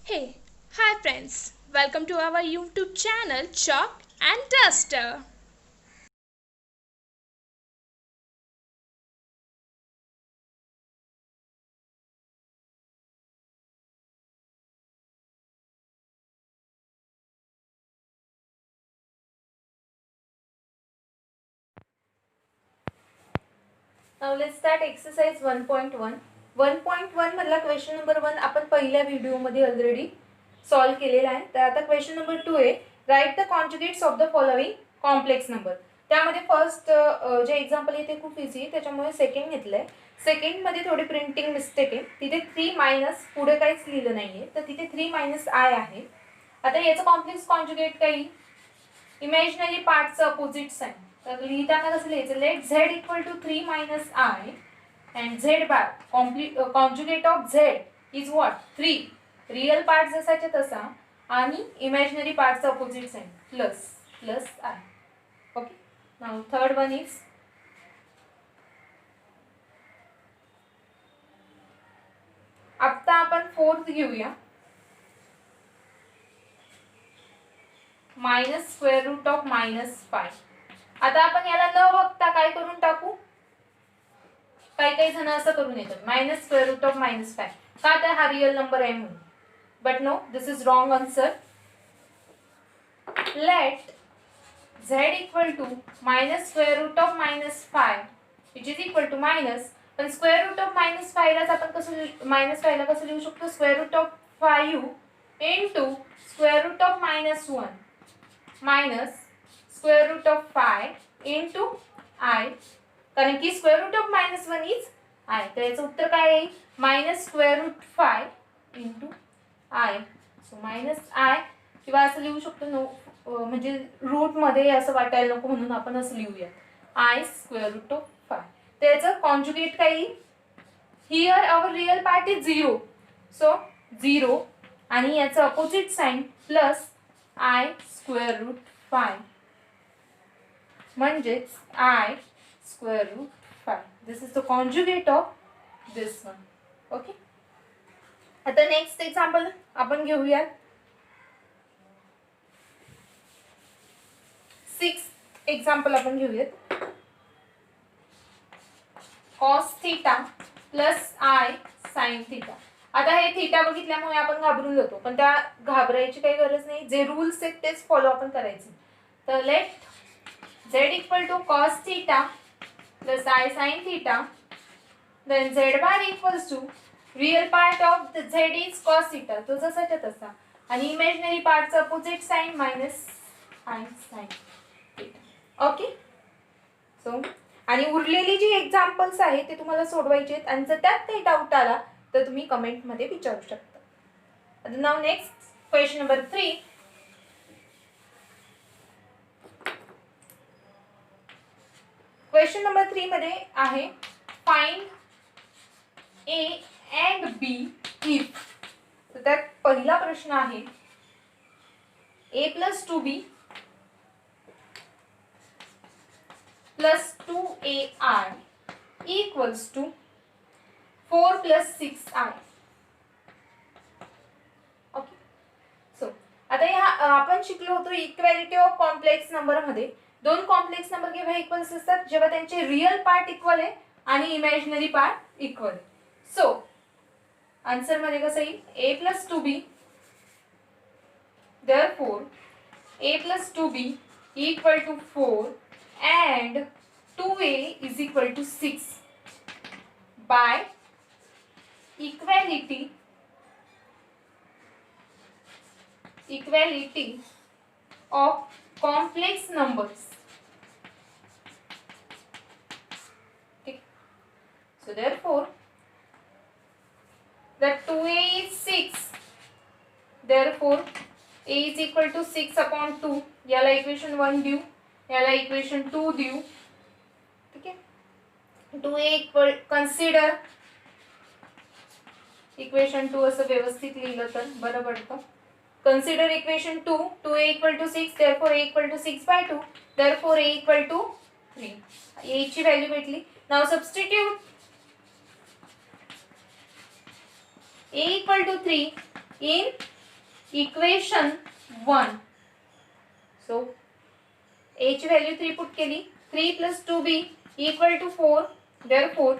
Hey, hi friends, welcome to our YouTube channel Chalk and Duster. Now let's start exercise 1.1. 1.1 मधला question number 1 आपण पहिल्या व्हिडिओमध्ये already solve केलेला आहे. तर आता क्वेश्चन नंबर 2 आहे, write the conjugates of the following complex number. त्यामध्ये फर्स्ट जे एक्झाम्पल आहे ते खूप इझी आहे, त्याच्यामुळे सेकंड घेतलंय. सेकंडमध्ये थोडी प्रिंटिंग मिस्टेक आहे, तिथे 3 मायनस पुढे काहीच लिहिलं नाहीये, तर तिथे 3 मायनस आय आहे. आता याचं कॉम्प्लेक्स कॉन्जुगेट काही इमॅजिनरी पार्टचं अपोजिट साइन. तर लिहिताना कसं लिहायचं, let z equal to 3 minus i and z bar conjugate of z is what 3. Real part जसाच्या तसा आणि इमॅजिनरी पार्टचं opposite sign plus plus i. Okay, now third one is आता आपण फोर्थ घेऊया, मायनस स्क्वेअर रूट ऑफ -5. आता आपण याला न बघता काय करून टाकू, काही जण असं करून येतात मायनस स्क्वेअर रूट ऑफ -5 का, तर हा रिअल नंबर आहे म्हणून. But no, this is wrong answer. Let z equal to minus square root of -5 which is equal to minus, पण स्क्वेअर रूट ऑफ -5 लाच आपण कसं -5 ला कसं लिहू शकतो, square root of 5 into square root of -1 minus square root of 5 into i, कारण की square root of -1 is i. तर याचं उत्तर काय आहे, minus square root 5 into I. So minus I, किंवा असं लिहू शकतो नो, म्हणजे रूट मध्ये असं वाटायला नको म्हणून आपण असं लिहूया आय स्क्वेअर रूट ऑफ 5. त्याचं कॉन्जुगेट काही, here our real part is 0, so 0 आणि याचं opposite sign plus i square root 5 म्हणजेच i square root 5. This is the conjugate of this one. Okay, आता नेक्स्ट एक्झाम्पल आपण घेऊया. 6 एक्झाम्पल आपण घेऊयात. Cos theta plus i sine theta. आता हे थीटा बघितल्यामुळे आपण घाबरून जातो, पण त्या घाबरायची काही गरज नाही, जे रूल्स आहेत तेच फॉलो आपण करायचे. तर let z equal to cos theta plus i sine theta, then z bar equals to real part of the z is cos theta, तो जसाच्या तसा, आणि इमॅजिनरी पार्टचं opposite sign minus i sine theta. Okay, so आणि उरलेली जी examples आहेत ते तुम्हाला सोडवायचे आहेत, आणि जर त्यात काही डाऊट आला तर तुम्ही कमेंटमध्ये विचारू शकता. नाव next question number 3. Question number 3 मध्ये आहे, find A and B if. तर त्यात पहिला प्रश्न आहे, A plus 2b plus 2ai equals to 4 plus 6i. Okay, so आता ह्या आपण शिकलो होतो इक्वॅलिटी ऑफ कॉम्प्लेक्स नंबर मध्ये. दोन कॉम्प्लेक्स नंबर केव्हा इक्वल्स असतात, जेव्हा त्यांचे रिअल पार्ट इक्वल आहे आणि इमॅजिनरी पार्ट इक्वल आहे. सो आन्सर मध्ये कसं येईल, ए plus 2b, therefore a plus 2b equal to 4 and 2a is equal to 6 by equality of complex numbers. Okay. So therefore that 2a is 6, therefore a is equal to 6 upon 2. याला equation 1 देऊ, याला equation 2 देऊ. ठीक आहे, 2a equal, consider equation 2 असं व्यवस्थित लिहिलं तर बरं पडतं. Consider equation 2, 2a equal to 6, therefore a equal to 6 by 2, therefore a equal to 3. a ची व्हॅल्यू भेटली. नाव substitute a equal to 3 in equation 1. So a ची व्हॅल्यू 3 पुट केली. 3 + 2b = 4. Therefore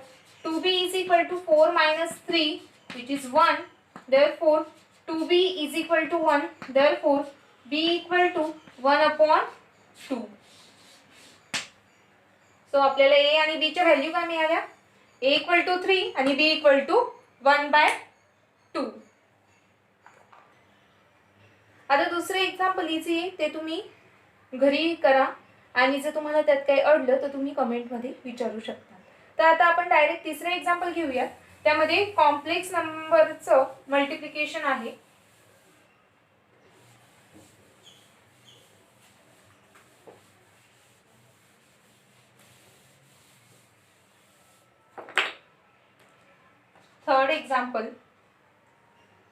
2b = 4 - 3 which is 1. Therefore 2b = 1. Therefore b = 1/2. So आपल्याला a आणि b च्या value काय मिळाल्या? a = 3 आणि b = 1/2. आता दुसरे एक्झाम्पल इझी आहे, ते तुम्ही घरी करा आणि जर तुम्हाला त्यात काही अडलं तर तुम्ही कमेंटमध्ये विचारू शकता. तर आता आपण डायरेक्ट तिसरे एक्झाम्पल घेऊया. त्यामध्ये कॉम्प्लेक्स नंबरचं मल्टिप्लिकेशन आहे. Third example,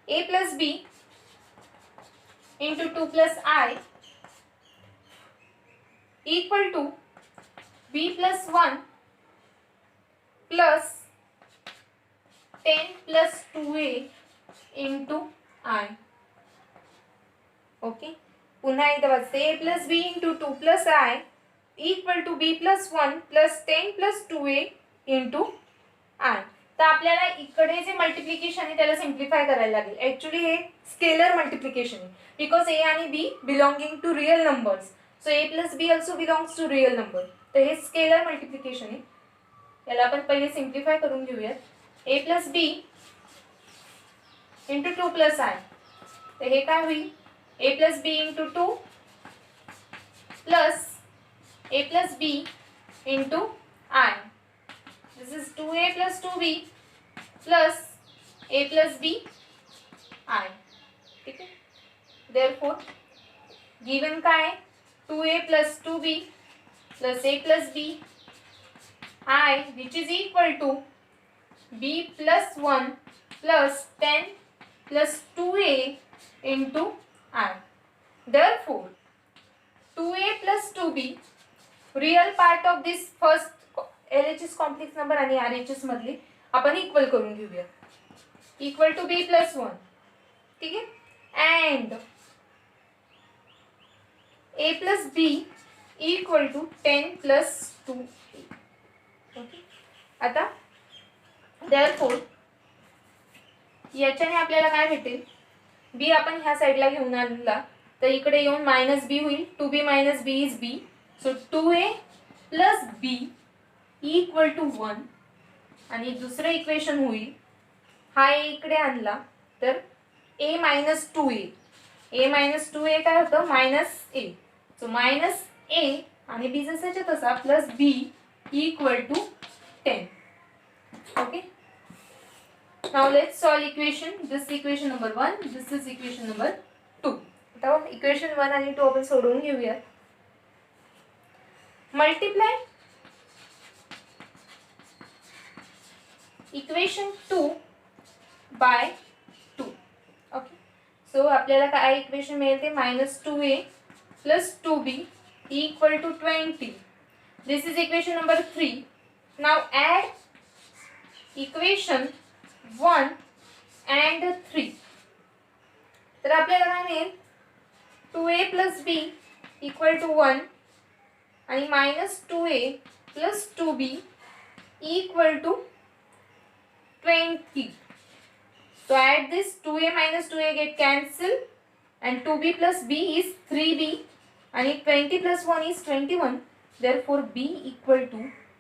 a + b × 2 + i = b + 1 + 10 + 2a × i. Okay, पुन्हा एकदा वाचते. a + b × 2 + i = b + 1 + 10 + 2a × i. तर आपल्याला इकडे जे मल्टिप्लिकेशन आहे त्याला सिम्प्लिफाय करायला लागेल. ऍक्च्युली हे स्केलर मल्टिप्लिकेशन आहे, बिकॉज a आणि b belonging to real numbers. So a + b also belongs to real number. तर हे स्केलर मल्टिप्लिकेशन आहे. याला आपण पहिले सिम्प्लिफाय करून घेऊयात. a + b × 2 + i. तर हे काय होईल? a + b × 2 + a + b × i. This is 2a + 2b plus a + b i. ठीक आहे. Therefore given काय? 2a + 2b plus a + b i which is equal to b + 1 plus 10 plus 2a into I. Therefore 2a plus 2b real part of this first LHS complex number आणि RHS मधली आपण equal करून घेऊया. Equal to b + 1. ठीक आहे. And a + b = 10 + 2. Okay. आता therefore याच्याने आपल्याला काय भेटेल? b आपण ह्या साइडला घेऊन आणला तर इकडे येऊन -b होईल. 2b - b is b. So 2a + b = 1. आणि दुसरं इक्वेशन होईल, हा a इकडे आणला तर a - 2a. a - 2a काय होतं? -a. सो -a आणि b जसाच्या तसा plus b = 10. Okay. Now let's solve equation. This equation number 1. This is equation number 2. आता equation 1 आणि 2 आपण सोडवून घेऊया. Multiply equation 2 by 2. Okay. So आपल्याला काय इक्वेशन मिळेल ते -2a plus 2b = 20. This is equation number 3. Now add equation 1 and 3. तर आपल्याला काय मिळेल? 2a plus b = 1 आणि -2a plus 2b = 20. So add this. 2a - 2a get cancelled and 2b plus b is 3b and 20 plus 1 is 21. Therefore b =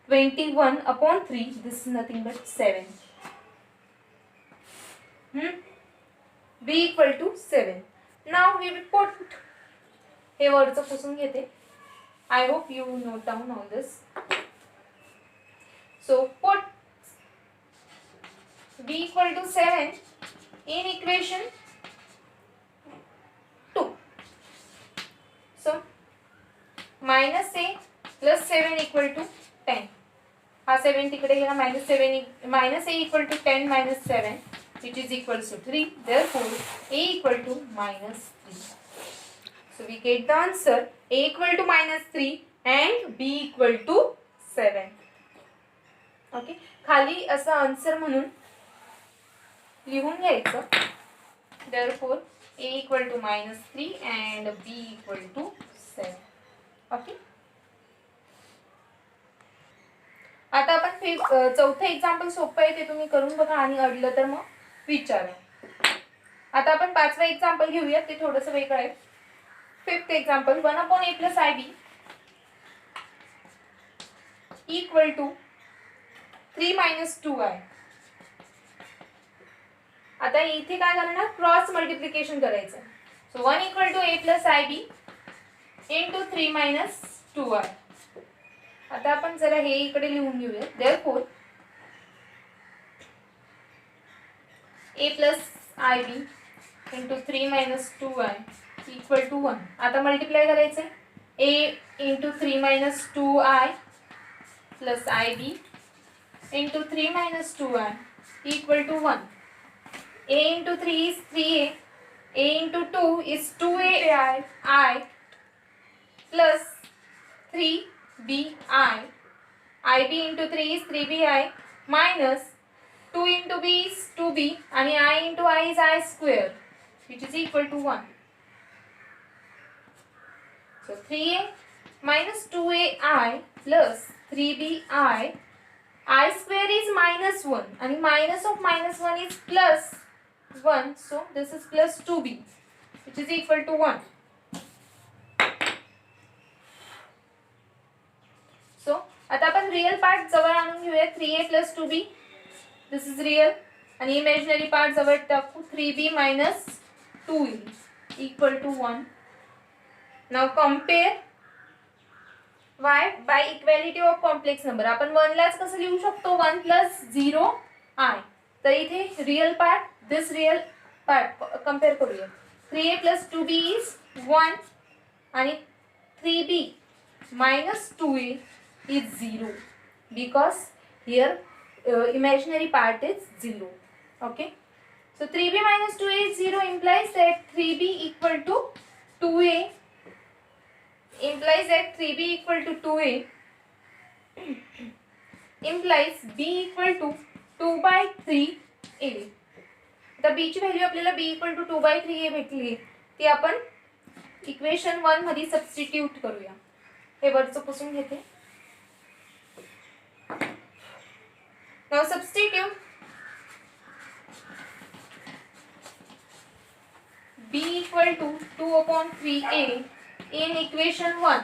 21/3. This is nothing but 7. b = 7. Now we will put, हे वरचं पुसून घेते. I hope you note down all this. So put b = 7 in equation 2. So -a plus 7 = 10. हा 7 तिकडे गेला. -a = 10 - 7 which is equals to 3. Therefore a = -3. So we get the answer. a = -3 and b = 7. Okay. खाली असं answer म्हणून लिहून घ्यायचं. Therefore a equal to -3 and b equal to 7. Okay. आता आपण चौथं एक्झाम्पल सोपं आहे ते तुम्ही करून बघा आणि अडलं तर मग विचारा. आता आपण पाचवं एक्झाम्पल घेऊया, ते थोडंसं वेगळं आहे. Fifth example 1/a + ib equal to 3 - 2i. आता इथे काय करणार, क्रॉस मल्टिप्लिकेशन करायचं. So 1 = a + ib into 3 - 2i. आता आपण जरा हे इकडे लिहून घेऊया. Therefore a + ib into 3 - 2i equal to 1. आता मल्टिप्लाय करायचंय. a into 3 - 2i plus ib into 3 - 2i equal to 1. a into 3 is 3a. a into 2 is 2ai. I plus 3bi. ib into 3 is 3bi minus 2 into b is 2b and I into I is I square, which is equal to 1. So 3a minus 2ai plus 3bi. I square is -1 and minus of -1 is plus 1, so this is plus 2b, which is equal to 1. So आता आपण real part जवळ आणून घेऊया. 3a plus 2b, this is real, आणि imaginary part जवळ टाकू. 3b minus 2a equal to 1. Now compare y by equality of complex number. आपण 1 लाच कसं लिहू शकतो, 1 plus 0 i. तर इथे रियल पार्ट, दिस रियल पार्ट कंपेअर करूया. 3a plus 2b is 1 आणि 3b minus 2a is 0 because here imaginary part is 0. Okay, so 3b minus 2a is 0 implies that 3b equal to 2a, implies that 3b equal to 2a implies b equal to 2/3a. आता b ची value आपल्याला b equal to 2/3a भेटली. ती आपण equation 1 मध्ये substitute करूया. हे वरचं पुसून घेते. Now substitute b equal to 2/3a in equation 1.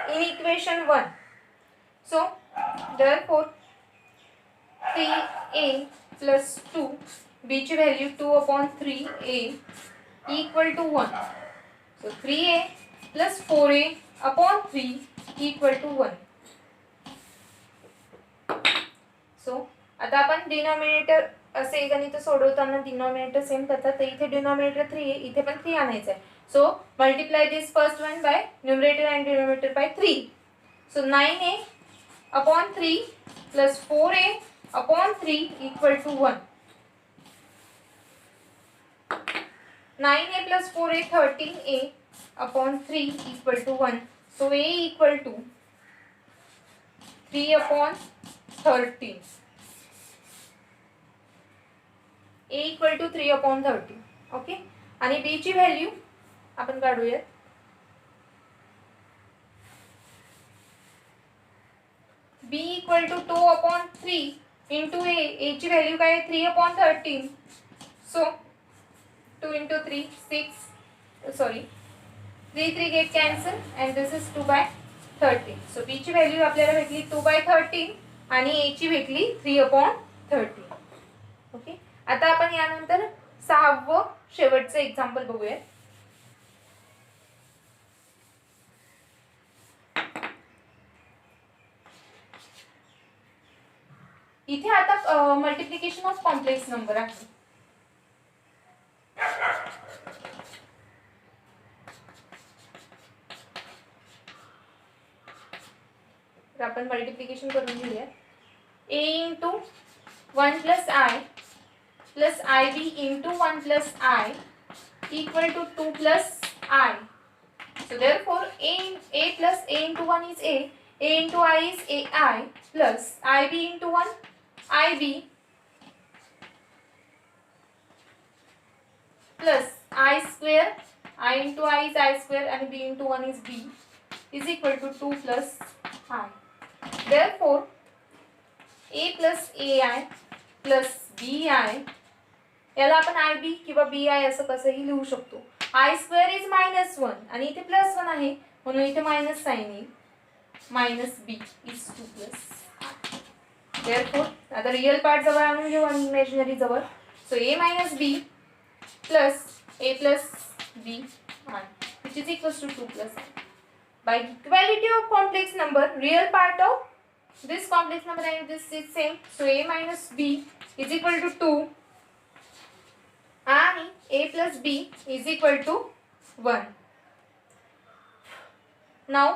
In equation 1. So therefore 3a plus 2, b ची value 2/3a equal to 1. So 3a plus 4a/3 equal to 1. So आता आपण डिनॉमिनेटर असे गणित सोडवताना डिनॉमिनेटर सेम करतात. तर इथे डिनॉमिनेटर 3 आहे, इथे पण 3 आणायचं आहे. So multiply this first one by numerator and denominator by 3. So 9a/3 plus 4a/3 equal to 1. 9a plus 4a 13a/3 equal to 1. So a equal to 3/13. a equal to 3/13. Okay, आणि b ची value आपण काढूया. b equal to 2/3 into a ची value काय आहे, 3/13. So 2 into 3 6, sorry 3 get cancel and this is 2/13. So b ची value आपल्याला भेटली 2/13 आणि a ची भेटली 3/13. ओके, आता आपण यानंतर 6वं शेवटचं एक्झाम्पल बघूया. इथे आता मल्टिप्लिकेशन ऑफ कॉम्प्लेक्स नंबर आहे. तर आपण मल्टिप्लिकेशन करून घेऊया. a into 1 plus I plus ib into 1 plus I equal to 2 plus I. So therefore a plus a into 1 is a into I is ai plus ib into 1 ib plus i square, i into i is i square आणि b into 1 is b is equal to 2 plus i. Therefore a plus a i plus b i, याला आपण I बी किंवा B I असं कसंही लिहू शकतो. I square is -1 आणि इथे +1 आहे म्हणून इथे मायनस साइन येईल. Minus b is 2 plus. Therefore आता रिअल पार्ट जवळ आणून घेऊ आणि इमॅजिनरी जवळ. So a minus b plus a plus b i which is equals to 2 plus i. By equality of complex number, real part of this complex number and this is same. So a minus b is equal to 2 and a plus b is equal to 1. Now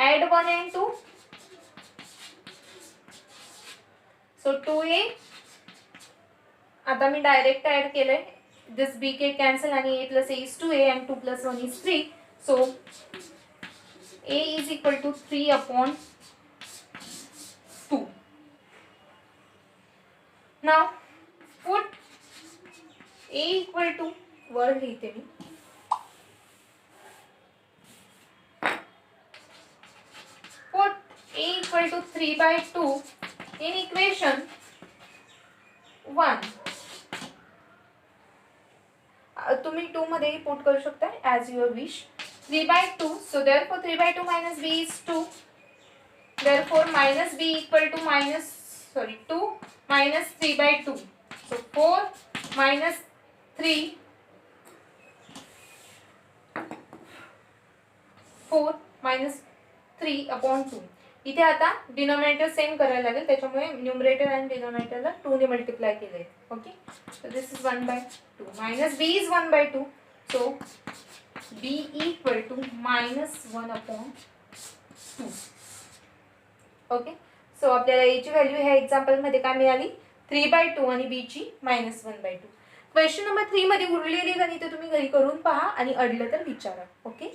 add 1 and 2. So 2a आता मी direct add केलंय. This b K cancel आणि a plus a is 2a and 2 plus 1 is 3. So a is equal to 3 upon 2. Now put a equal to वर लिहिते मी. Put a equal to 3 by 2 in equation 1. तुम्ही 2 मध्ये put करू शकता as your wish. 3 by 2, so therefore 3 by 2 minus b is 2. Therefore minus b equal to 2 minus 3 by 2. So 4 minus 3, 4 minus 3 upon 2. इथे आता denominator same करायला लागेल, त्याच्यामुळे numerator आणि डिनोमिनेटरला 2 ने मल्टिप्लाय केलंय. Okay, so this is 1 by 2 minus b is 1 by 2. So b equal to -1 upon 2. Okay, so आपल्याला a ची व्हॅल्यू ह्या एक्झाम्पल मध्ये काय मिळाली? 3 by 2 आणि b ची -1 by 2. क्वेश्चन नंबर 3 मध्ये उरलेली गणिते तुम्ही घरी करून पहा आणि अडलं तर विचारा. ओके.